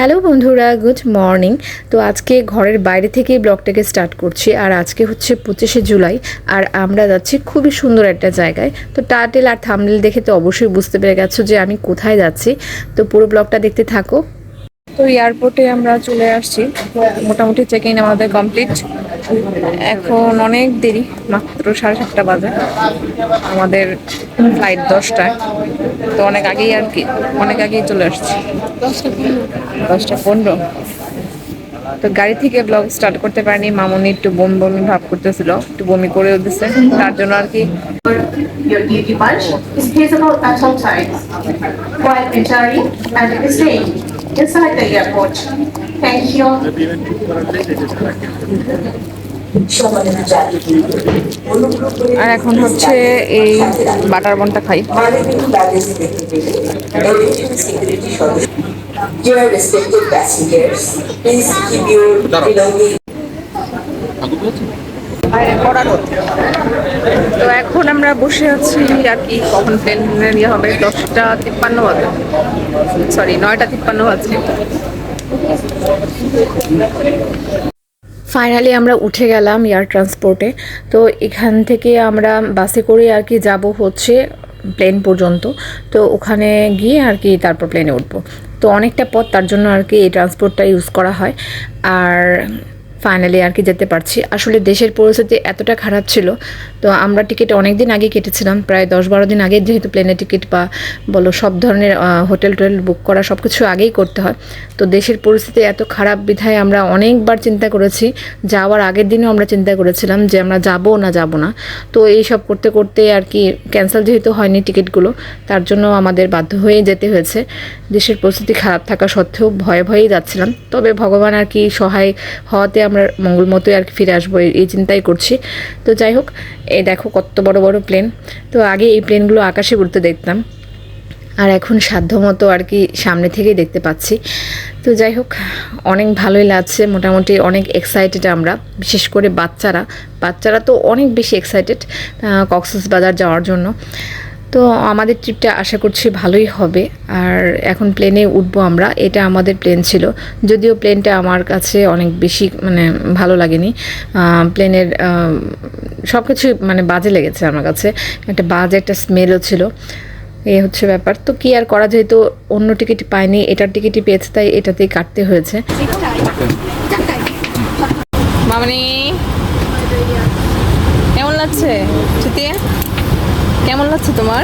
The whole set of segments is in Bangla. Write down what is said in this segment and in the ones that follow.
হ্যালো বন্ধুরা, গুড মর্নিং। তো আজকে ঘরের বাইরে থেকেই ব্লগটাকে স্টার্ট করছি। আর আজকে হচ্ছে 25শে জুলাই, আর আমরা যাচ্ছি খুবই সুন্দর একটা জায়গায়। তো টাইটেল আর থাম্বনেল দেখে তো অবশ্যই বুঝতে পেরে গেছো যে আমি কোথায় যাচ্ছি। তো পুরো ব্লগটা দেখতে থাকো। তো এয়ারপোর্টে আমরা চলে আসছি, মোটামুটি চেক ইন আমাদের কমপ্লিট। এখন অনেক দেরি, মাত্র 7:30 বাজে, আমাদের ফ্লাইট 10টায়। তো অনেক আগেই আর কি, অনেক আগেই চলে আসছি, 10:15। তো গাড়ি থেকে ব্লগ স্টার্ট করতে পারিনি, মামুনি একটু বমি বমি ভাব করতেছিল, একটু বমি করেও দিচ্ছে, তার জন্য আর কি। Your equipage is visible at all times while entering and staying inside the airport. Thank you. আর এখন হচ্ছে এই বাটার বনটা খাই। Dear respected passengers, please keep your belongings. তো এখন আমরা বসে আছি আর কি, কখন প্লেন ইয়ে হবে, 10:53 বাজে, সরি 9:53 বাজে। ফাইনালি আমরা উঠে গেলাম এয়ার ট্রান্সপোর্টে। তো এখান থেকে আমরা বাসে করে আর কি যাব হচ্ছে প্লেন পর্যন্ত। তো ওখানে গিয়ে আর কি তারপর প্লেনে উঠবো। তো অনেকটা পথ, তার জন্য আর কি এই ট্রান্সপোর্টটা ইউজ করা হয়। আর ফাইনালি আর কি যেতে পারছি। আসলে দেশের পরিস্থিতি এতটা খারাপ ছিল, তো আমরা টিকিট অনেক দিন আগে কেটেছিলাম, প্রায় 10-12 দিন আগে, যেহেতু প্লেনের টিকিট বা বলো সব ধরনের হোটেল টোটেল বুক করা সব কিছু আগেই করতে হয়। তো দেশের পরিস্থিতি এত খারাপ বিধায় আমরা অনেকবার চিন্তা করেছি, যাওয়ার আগের দিনও আমরা চিন্তা করেছিলাম যে আমরা যাব না। তো এই সব করতে করতে আর কি ক্যান্সেল যেহেতু হয়নি টিকিটগুলো, তার জন্য আমাদের বাধ্য হয়ে যেতে হয়েছে। দেশের পরিস্থিতি খারাপ থাকা সত্ত্বেও ভয়ে ভয়েই যাচ্ছিলাম, তবে ভগবান আর কি সহায় হওয়াতে আমরা মঙ্গল মতোই আর কি ফিরে আসবো এই চিন্তাই করছি। তো যাই হোক, এই দেখো কত বড় বড় প্লেন। তো আগে এই প্লেনগুলো আকাশে উড়তে দেখতাম, আর এখন সাধ্যমতো আর কি সামনে থেকেই দেখতে পাচ্ছি। তো যাই হোক, অনেক ভালোই লাগছে, মোটামুটি অনেক এক্সাইটেড আমরা, বিশেষ করে বাচ্চারা তো অনেক বেশি এক্সাইটেড কক্সবাজার যাওয়ার জন্য। তো আমাদের ট্রিপটা আশা করছি ভালোই হবে। আর এখন প্লেনে উঠবো আমরা, এটা আমাদের প্লেন ছিল, যদিও প্লেনটা আমার কাছে অনেক বেশি মানে ভালো লাগেনি। প্লেনের সব কিছু মানে বাজে লেগেছে আমার কাছে, একটা বাজে একটা স্মেলও ছিল। এই হচ্ছে ব্যাপার। তো কি আর করা, যেহেতু অন্য টিকিট পাইনি, এটার টিকিটই পেয়েছে, তাই এটাতেই কাটতে হয়েছে। মামনি কেমন লাগছে? চুতিয়া কেমন লাগছে তোমার?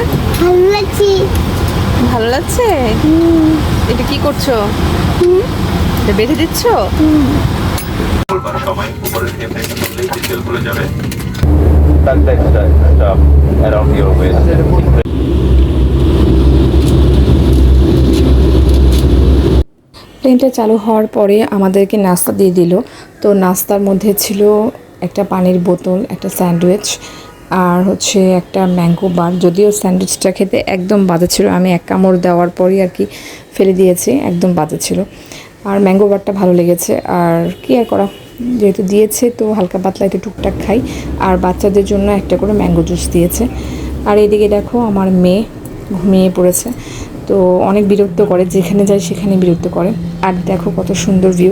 ভালো লাগছে। এটা কি করছো? এটা বেঁধে দিচ্ছ? প্লেনটা চালু হওয়ার পরে আমাদেরকে নাস্তা দিয়ে দিল। তো নাস্তার মধ্যে ছিল একটা পানির বোতল, একটা স্যান্ডউইচ, আর হচ্ছে একটা ম্যাঙ্গো বার। যদিও স্যান্ডউইচটা খেতে একদম বাজে ছিল, আমি এক কামড় দেওয়ার পরই আর কি ফেলে দিয়েছি, একদম বাজে ছিল। আর ম্যাঙ্গো বারটা ভালো লেগেছে। আর কি আর করা, যেহেতু দিয়েছে তো হালকা পাতলা একটু টুকটাক খাই। আর বাচ্চাদের জন্য একটা করে ম্যাঙ্গো জুস দিয়েছে। আর এইদিকে দেখো আমার মেয়ে ঘুমিয়ে পড়েছে। তো অনেক বিরক্ত করে, যেখানে যায় সেখানে বিরক্ত করে। আর দেখো কত সুন্দর ভিউ,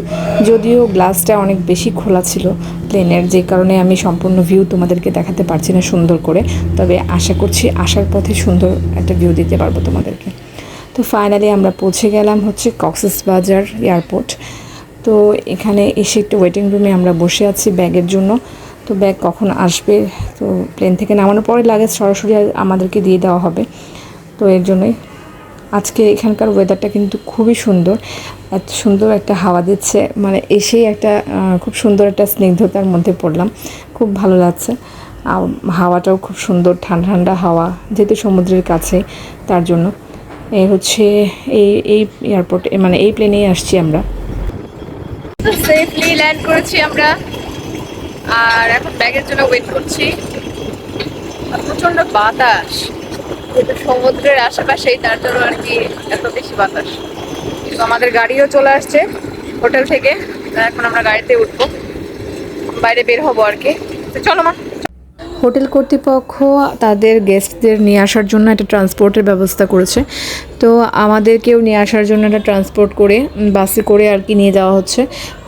যদিও গ্লাসটা অনেক বেশি খোলা ছিল প্লেনের, যে কারণে আমি সম্পূর্ণ ভিউ তোমাদেরকে দেখাতে পারছি না সুন্দর করে। তবে আশা করছি আসার পথে সুন্দর একটা ভিউ দিতে পারবো তোমাদেরকে। তো ফাইনালি আমরা পৌঁছে গেলাম হচ্ছে কক্সবাজার এয়ারপোর্ট। তো এখানে এসে একটা ওয়েটিং রুমে আমরা বসে আছি ব্যাগের জন্য। তো ব্যাগ কখন আসবে, তো প্লেন থেকে নামানোর পরে লাগেজ সরাসরি আমাদেরকে দিয়ে দেওয়া হবে। তো এর জন্যই আজকে এখানকার ওয়েদারটা কিন্তু খুবই সুন্দর, এত সুন্দর একটা হাওয়া দিচ্ছে, মানে এসেই একটা খুব সুন্দর একটা স্নিগ্ধতার মধ্যে পড়লাম, খুব ভালো লাগছে। আর হাওয়াটাও খুব সুন্দর, ঠান্ডা ঠান্ডা হাওয়া, যেহেতু সমুদ্রের কাছে, তার জন্য এই হচ্ছে এই এয়ারপোর্টে মানে এই প্লেনেই আসছি আমরা। সেফলি ল্যান্ড করেছি আমরা, আর এখন ব্যাগের জন্য ওয়েট করছি। প্রচন্ড বাতাস, যেহেতু সমুদ্রের আশেপাশেই, তার জন্য আর কি এত বেশি বাতাস। তো আমাদের গাড়িও চলে আসছে হোটেল থেকে, এখন আমরা গাড়িতে উঠবো, বাইরে বের হবো আর কি। তো চলো মা। হোটেল কর্তৃপক্ষ তাদের গেস্টদের নিয়ে আসার জন্য একটা ট্রান্সপোর্টের ব্যবস্থা করেছে। তো আমাদেরকেও নিয়ে আসার জন্য একটা ট্রান্সপোর্ট করে বাসে করে আর কি নিয়ে যাওয়া হচ্ছে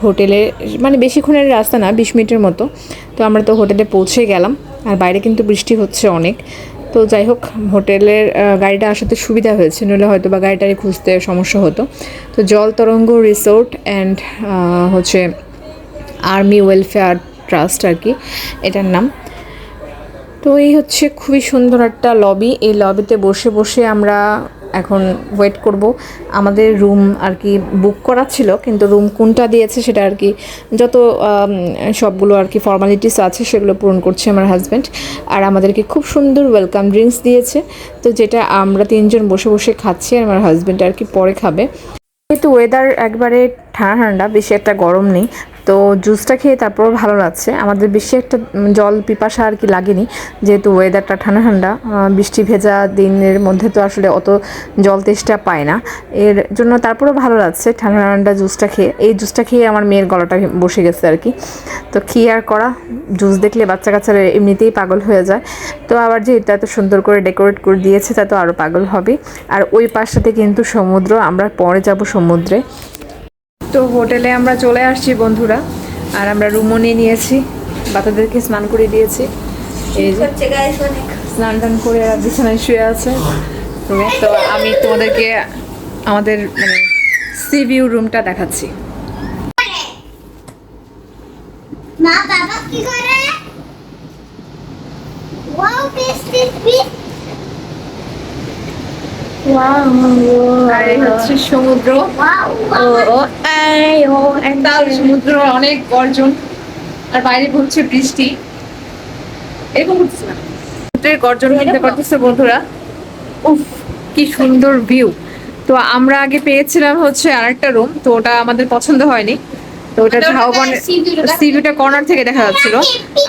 হোটেলে। মানে বেশিক্ষণের রাস্তা না, 20 মিনিটের মতো। তো আমরা তো হোটেলে পৌঁছে গেলাম, আর বাইরে কিন্তু বৃষ্টি হচ্ছে অনেক। তো যাই হোক, হোটেলের গাড়িটা আসাতে সুবিধা হয়েছে, নইলে হয়তো বা গাড়িটারি খুঁজতে সমস্যা হতো। তো জল তরঙ্গ রিসোর্ট অ্যান্ড হচ্ছে আর্মি ওয়েলফেয়ার ট্রাস্ট আর কি এটার নাম। তো এই হচ্ছে খুবই সুন্দর একটা লবি। এই লবিতে বসে বসে আমরা এখন ওয়েট করব আমাদের রুম আর কি বুক করা ছিল, কিন্তু রুম কোনটা দিয়েছে সেটা আর কি যত সবগুলো আর কি ফর্মালিটিস আছে সেগুলো পূরণ করছে আমার হাজব্যান্ড। আর আমাদেরকে খুব সুন্দর ওয়েলকাম ড্রিঙ্কস দিয়েছে, তো যেটা আমরা 3 জন বসে বসে খাচ্ছি, আর আমার হাজব্যান্ড আর কি পরে খাবে। যেহেতু ওয়েদার একবারে ঠান্ডা ঠান্ডা, বেশি একটা গরম নেই, তো জুসটা খেয়ে তারপরও ভালো লাগছে। আমাদের বেশি একটা জল পিপাসা আর কি লাগেনি, যেহেতু ওয়েদারটা ঠান্ডা ঠান্ডা। বৃষ্টি ভেজা দিনের মধ্যে তো আসলে অত জল তেষ্টা পায় না, এর জন্য তারপরেও ভালো লাগছে ঠান্ডা ঠান্ডা জুসটা খেয়ে। এই জুসটা খেয়ে আমার মেয়ের গলাটা বসে গেছে আর কি। তো কী আর করা, জুস দেখলে বাচ্চা কাচ্চারা এমনিতেই পাগল হয়ে যায়। তো আবার যেহেতু এত সুন্দর করে ডেকোরেট করে দিয়েছে, তা তো আরও পাগল হবে। আর ওই পাশটাতে কিন্তু সমুদ্র, আমরা পরে যাব সমুদ্রে। তো হোটেলে আমরা চলে আসছি বন্ধুরা, আর আমরা রুমও নিয়ে নিয়েছি, বাচ্চাদেরকে স্নান করে দিয়েছি। এই যে স্নান টান করে আর বিছানায় শুয়ে আছে রুমে। তো আমি তোমাদেরকে আমাদের মানে সি ভিউ রুমটা দেখাচ্ছি। মা বাবা কি করে? Wow tasty fish. ওয়াও আর এই হচ্ছে সমুদ্র। একটা সমুদ্র, অনেক গর্জন, আর বাইরে হচ্ছে বৃষ্টি। এরকম হচ্ছে না, সমুদ্রের গর্জন শুনতে পারতেছে বন্ধুরা। উফ, কি সুন্দর ভিউ। তো আমরা আগে পেয়েছিলাম হচ্ছে আরেকটা রুম, তো ওটা আমাদের পছন্দ হয়নি। তো ওটা ঝাউবনের সি ভিউটা কর্নার থেকে দেখা যাচ্ছিল।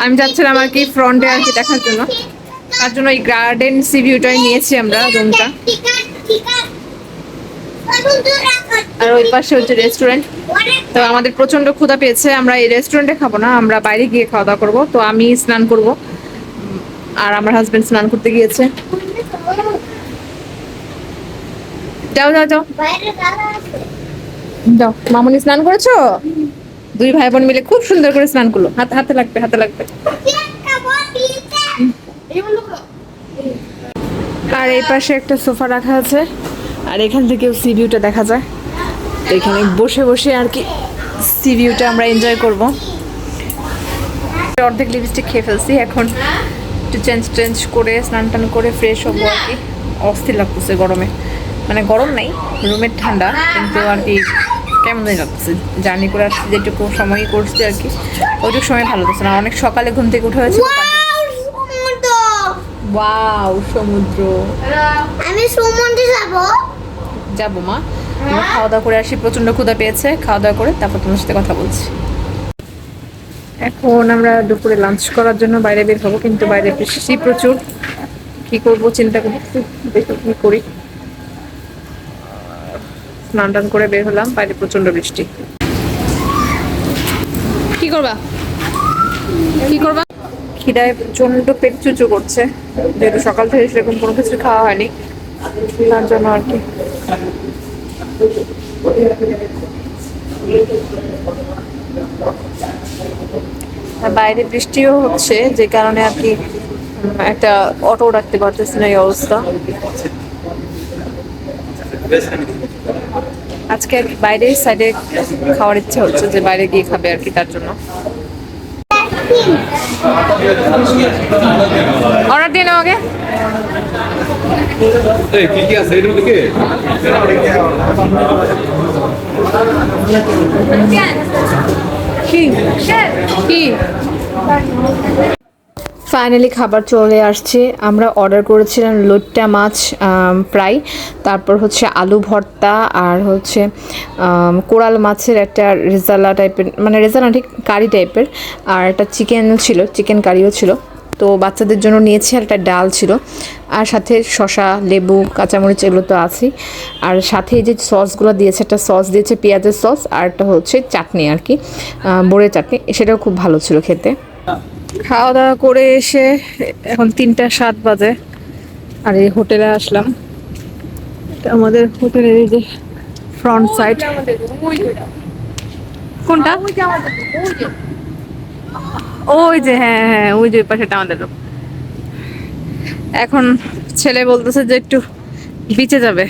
আমি যাচ্ছিলাম আর কি ফ্রন্টে আর কি দেখার জন্য, তার জন্য এই গার্ডেন সি ভিউটাই নিয়েছি আমরা রুমটা। আর ওই পাশে হচ্ছে রেস্টুরেন্ট। তো আমাদের প্রচন্ড ক্ষুধা পেয়েছে, আমরা এই রেস্টুরেন্টে খাবো না, আমরা বাইরে গিয়ে খাওয়া দাওয়া করবো। তো আমি স্নান করব, আর আমার হাজবেন্ড স্নান করতে গিয়েছে। যাও যাও যাও যাও, মামুনি স্নান করেছো? 2 ভাই বোন মিলে খুব সুন্দর করে স্নান করলো। হাতে হাতে লাগবে, হাতে লাগবে। আর এই পাশে একটা সোফা রাখা আছে, আর এখান থেকেও সি ভিউটা দেখা যায়। তো এখানে বসে বসে আর কি সি ভিউটা আমরা এনজয় করব। অর্ধেক লিপস্টিক খেয়ে ফেলছি, এখন একটু চেঞ্জ করে স্নান টান করে ফ্রেশ হবো আর কি। অস্থির লাগতেছে গরমে, মানে গরম নাই, রুমের ঠান্ডা, কিন্তু আর কি কেমন লাগতেছে। জার্নি করে আসছি, যেটুকু সময় করছি আর কি, ওইটুকু সময় ভালো লাগছে না। অনেক সকালে ঘুম থেকে উঠে হয়েছে। ওয়াও সমুদ্র, আমি সমুদ্রে যাবো মা। আমরা খাওয়া দাওয়া করে আসি, প্রচন্ড ক্ষুধা পেয়েছে, খাওয়া দাওয়া করে তারপর তোমার সাথে কথা বলছি। এখন আমরা দুপুরে লাঞ্চ করার জন্য বাইরে বের হবো, কিন্তু বাইরে বৃষ্টি প্রচুর। কি করবো চিন্তা করছি, দেখো কি করি। স্নান টান করে বের হলাম, বাইরে প্রচন্ড বৃষ্টি। কি করবা কি করবা? খিদায় প্রচন্ড পেট চুচু করছে, যেহেতু সকাল থেকে সেরকম কোনো কিছু খাওয়া হয়নি, তার জন্য আর কি। বাইরে বৃষ্টিও হচ্ছে, যে কারণে আর কি একটা অটো রাখতে পারতেছি না, এই অবস্থা। আজকে আর কি বাইরের সাইডে খাওয়ার ইচ্ছে হচ্ছে, যে বাইরে গিয়ে খাবে আর কি, তার জন্য অর্ডার দিয়ে নাও আগে। কি আছে এর মধ্যে? কি ফাইনালি খাবার চলে আসছে। আমরা অর্ডার করেছিলাম লোট্টা মাছ ফ্রাই, তারপর হচ্ছে আলু ভর্তা, আর হচ্ছে কোরাল মাছের একটা রেজালা টাইপের, মানে রেজালা ঠিক কারি টাইপের, আর একটা চিকেন ছিল, চিকেন কারিও ছিল। তো বাচ্চাদের জন্য নিয়েছি, আর একটা ডাল ছিল, আর সাথে শসা, লেবু, কাঁচামরিচ এগুলো তো আছেই। আর সাথে যে সসগুলো দিয়েছে, একটা সস দিয়েছে পেঁয়াজের সস, আর একটা হচ্ছে চাটনি আর কি, বড়ের চাটনি, সেটাও খুব ভালো ছিল খেতে। খাওয়া দাওয়া করে এসে এখন 3:07 বাজে, আর এই হোটেলে আসলাম। এটা আমাদের হোটেলের এই যে ফ্রন্ট সাইড। কোনটা? ওই যে, হ্যাঁ হ্যাঁ, ওই যে পাশেটা আমাদের room। এখন ছেলে বলতেছে যে একটু বিচে যাবে,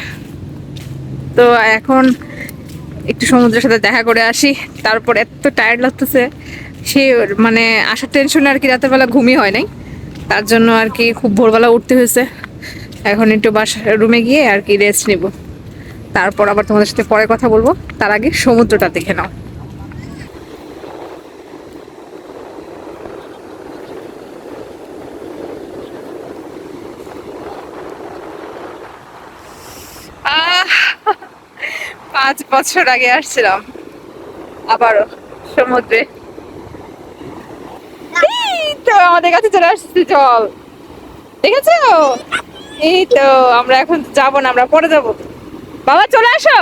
তো এখন একটু সমুদ্রের সাথে দেখা করে আসি। তারপর এত টায়ার্ড লাগতেছে, সে মানে আসার টেনশনে আর কি রাতের বেলা ঘুমই হয় নাই, তার জন্য আর কি খুব ভোরবেলা উঠতে হয়েছে। এখন একটু বাসা রুমে গিয়ে আর কি রেস্ট নিব, তারপর আবার তোমাদের সাথে পরে কথা বলবো। তার আগে সমুদ্রটা দেখে নাও। আহ 5 বছর আগে আসছিলাম আবারও সমুদ্রে। এই তো আমাদের কাছে চলে আসছে জল, দেখেছো? এই তো আমরা এখন যাবো না, আমরা পরে যাবো। বাবা চলে আসো।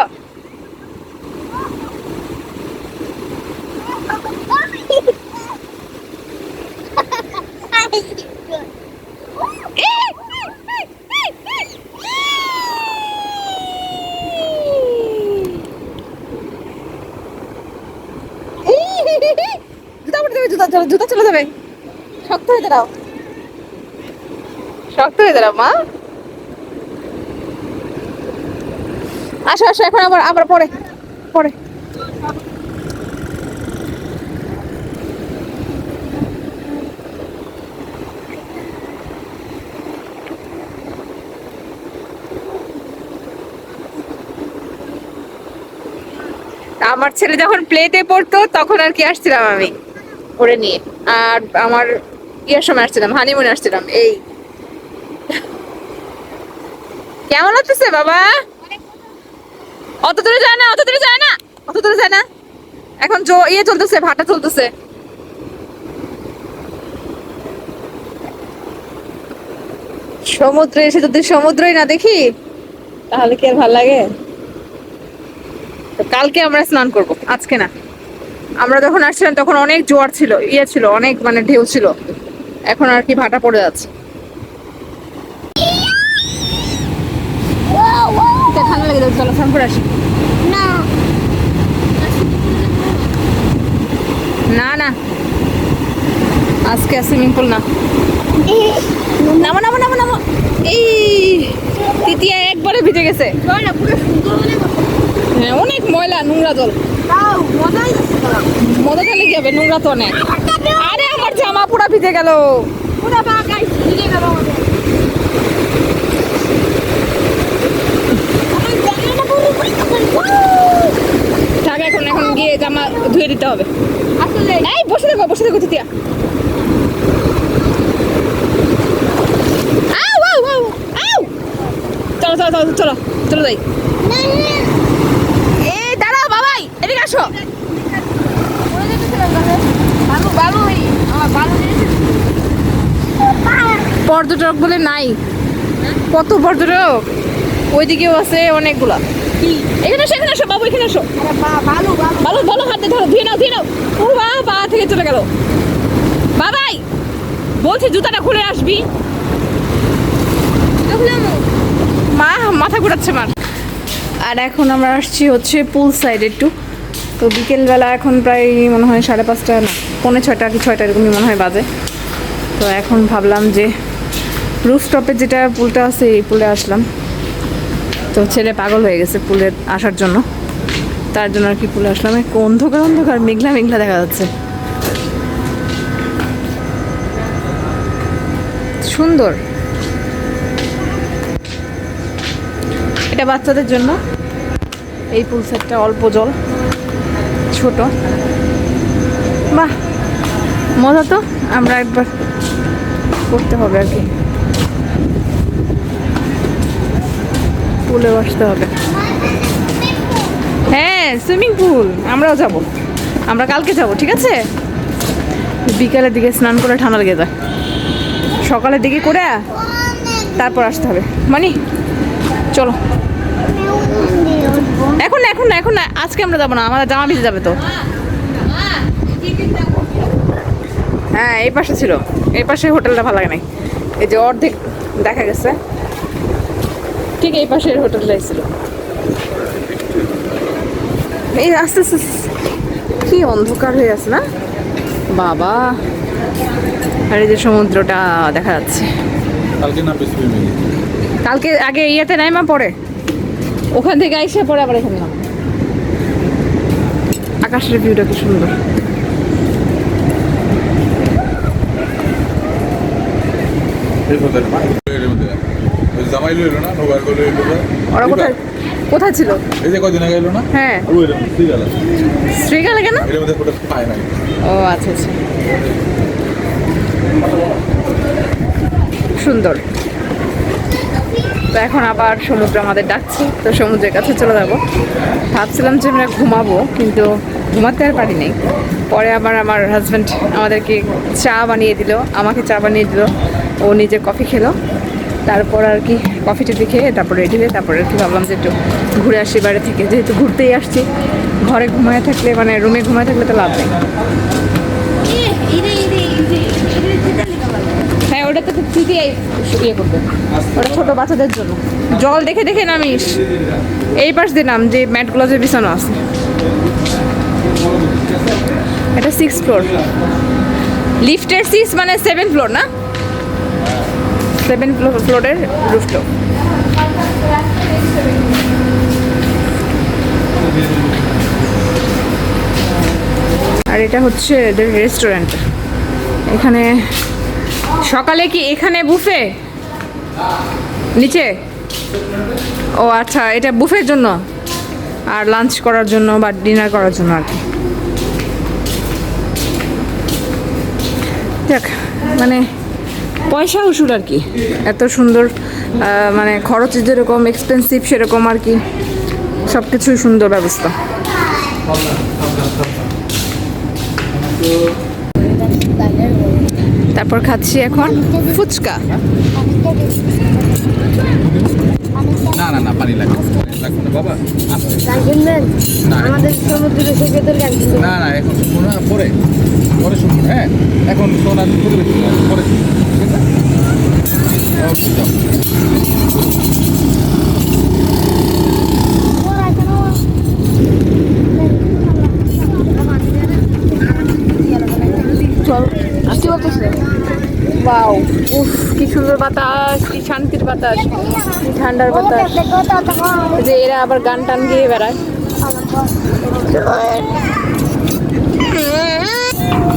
জুতা পরে যাবে, জুতা চলে যাবে। শক্ত হয়ে দাঁড়াও, শক্ত হয়ে দাঁড়াও মা। আসো আসো, এখন আবার আবার পরে পরে। আমার ছেলে যখন প্লেতে পড়তো তখন আর কি আসছিলাম আমি ওরে নিয়ে, আর আমার ইয়ের সময় আসছিলাম, হানিমুনে আসছিলাম। এই কেমন লাগতেছে বাবা? অত দূরে যায় না, অত দূরে যায় না, অত দূরে যায় না। এখন ইয়ে চলতেছে, ভাটা চলতেছে। সমুদ্রে এসে যদি সমুদ্রই না দেখি তাহলে কি আর ভালো লাগে? তো কালকে আমরা স্নান করব, আজকে না। আমরা যখন আসছিলাম তখন অনেক জোয়ার ছিল, ইয়ে ছিল, অনেক মানে ঢেউ ছিল। এখন আর কি ভাটা পড়ে যাচ্ছে। ঠান্ডা লেগে যাচ্ছে, চলো স্নান করে আসি। না না না, আজকে সুইমিং পুল না। নামো নামো নামো নামো। এই তিতিয়া একবারে ভিজে গেছে। জলটা পুরো সুন্দর হলে হ্যাঁ, অনেক ময়লা, নোংরা জল। তাও মজাই যাচ্ছে না। মজা খেলে কি হবে, নোংরা তো অনেক। আরে আমার জামা পুরা ভিজে গেল। পুরো বাগাই ভিজে গেল আমাদের। আমার জায়গাটা পুরো থাক, এখন এখন গিয়ে জামা ধুয়ে দিতে হবে। আসলে এই বসে দেখো তিতিয়া। আউ আউ আউ আউ। চলো চলো চলো চলো চলো যাই। না না এই দাঁড়াও বাবাই, এদিকে আসো। পুরো যেতেছিলাম বালু বালু আমার বালু পর্যটক বলে নাই, কত পর্যটক। ওইদিকেও আছে অনেকগুলা। এখানে আসো, এখানে আসো বাবু, এখানে আসো। বালু বালু ভালো ভালো হাতে ধরো, ধুয়ে নাও ধুয়ে নাও। ও পা থেকে চলে গেল। বাবাই বলছি জুতাটা খুলে আসবি। মা মাথা ঘুরাচ্ছে মার। আর এখন আমরা আসছি হচ্ছে পুল সাইড একটু। তো বিকেলবেলা এখন প্রায় মনে হয় 5:30 না 5:45 কি 6টা এরকমই মনে হয় বাজে। তো এখন ভাবলাম যে রুফটপে যেটা পুলটা আছে এই পুলে আসলাম। তো ছেলে পাগল হয়ে গেছে পুলে আসার জন্য, তার জন্য আর কি পুলে আসলাম। অন্ধকার অন্ধকার, মেঘলা মেঘলা দেখা যাচ্ছে, সুন্দর। এটা বাচ্চাদের জন্য এই পুল সেটটা, অল্প জল, ছোট, বাহ মজা তো। আমরা একবার করতে হবে আর কি, পুলে বসতে হবে। হ্যাঁ সুইমিং পুল, আমরাও যাব, আমরা কালকে যাব, ঠিক আছে? বিকালের দিকে স্নান করে ঠান্ডা লেগে যায়, সকালের দিকে করে তারপর আসতে হবে। মানে চলো, এখন না এখন না এখন না, আজকে আমরা যাবো না, আমাদের জামা ভিজে যাবে তো। হ্যাঁ এই পাশে ছিল, এই পাশে হোটেলটা ভালো লাগে নাই, এই যে অর্ধেক দেখা গেছে, ঠিক এই পাশের হোটেলটাই ছিল। এই আস্তে আস্তে কি অন্ধকার হয়ে আছে না বাবা, আর এই যে সমুদ্রটা দেখা যাচ্ছে। কালকে না বেশি মিলে কালকে আগে ইয়েতে নাইমা পড়ে, ওখান থেকে আইসা পরে আবার এখানে নাম। আকাশের ভিউটা কি সুন্দর। এই কথা না এর মধ্যে ওই জামাই লইলো না নোবার করে লইলো না ওরা কোথায় কোথায় ছিল? এই যে কয়দিন আগে এলো না হ্যাঁ আর ওই রকম ঠিক আছে শ্রীকালে কেন? এর মধ্যে ফটো পায় না ও আচ্ছা আচ্ছা, সুন্দর। তো এখন আবার সমুদ্র আমাদের ডাকছে, তো সমুদ্রের কাছে চলে যাবো। ভাবছিলাম যে আমরা ঘুমাবো, কিন্তু ঘুমাতে আর পারি নাই। পরে আবার আমার হাজব্যান্ড আমাদেরকে চা বানিয়ে দিল, আমাকে চা বানিয়ে দিল, ও নিজে কফি খেলো। তারপর আর কি কফি টফি খেয়ে তারপর রেডি হয়ে তারপরে আর কি ভাবলাম যে একটু ঘুরে আসি বাইরে থেকে, যেহেতু ঘুরতেই আসছি। ঘরে ঘুমায় থাকলে মানে রুমে ঘুমায় থাকলে তো লাভ নেই। হ্যাঁ ওটা তো ঠিকই ইয়ে করবে, ওটা ছোটো বাচ্চাদের জন্য। জল দেখে দেখে নামিস, এই পাশ দিয়ে নাম, যে ম্যাটগুলো যে বিছানো আছে। এটা 6th ফ্লোর, লিফটের 6 মানে 7 ফ্লোর না, 7 ফ্লোরের রুফটপ। আর এটা হচ্ছে এদের রেস্টুরেন্ট। এখানে সকালে কি এখানে বুফে নিচে? ও আচ্ছা, এটা বুফের জন্য আর লাঞ্চ করার জন্য বা ডিনার করার জন্য আর কি। দেখ মানে পয়সা উসুল আর কি, এত সুন্দর মানে খরচ যেরকম এক্সপেন্সিভ সেরকম আর কি, সব কিছুই সুন্দর ব্যবস্থা। তারপর খাচ্ছি এখন ফুচকা। না না না পানি লাগবে লাগবে না বাবা না আমাদের সমুদ্র সৈকতের না না এখন শোনা পরে পরে শুনুন। হ্যাঁ এখন শোনা পরে ঠিক আছে যাও। চল আসতে পারতেছি। ওয়াও, উফ কি সুন্দর বাতাস, কি শান্তির বাতাস, কি ঠান্ডার বাতাস। এই যে এরা আবার গান টান গিয়ে বেড়ায়।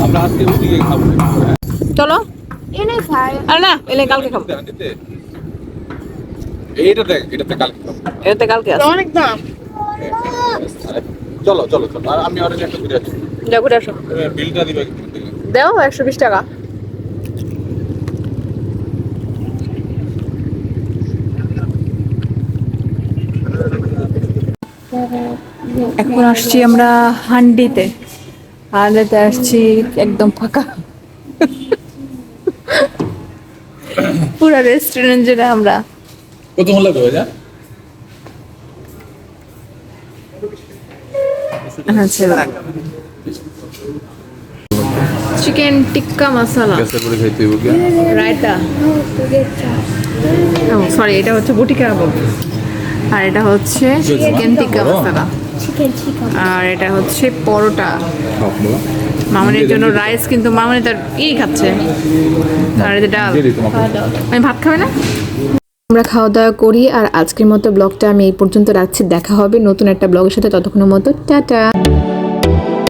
আমরা আজকে রুটি খাবো। চলো, এনে খাই আর না এলে কালকে খাবো, এটাতে কালকে খাবো। এতে কালকে আছে। অনেক দাম। চলো চলো চলো আর আমি অনেক একটা ঘুরে আসি। যা ঘুরে আসো, বিলটা দিবে দাও 120 টাকা। এখন আসছি আমরা হান্ডিতে, হান্ডিতে আসছি একদম ফাঁকা পুরো রেস্টুরেন্ট যেটা আমরা। কত মূল্য লাগবে ভাইয়া? চিকেন টিক্কা মশলা, গ্যাসের পরে খাইতে হইব কি? রায়তা, সরি এটা হচ্ছে বুটি কাবাব, আর এটা হচ্ছে চিকেন টিক্কা মশলা, আর এটা হচ্ছে পরোটা। মামনির জন্য রাইস, কিন্তু মামনি তার খাচ্ছে, আর এটা ডাল। আমি ভাত খাবে না। আমরা খাওয়া দাওয়া করি, আর আজকের মতো ব্লগটা আমি এই পর্যন্ত রাখছি। দেখা হবে নতুন একটা ব্লগের সাথে, ততক্ষণের মতো টাটা।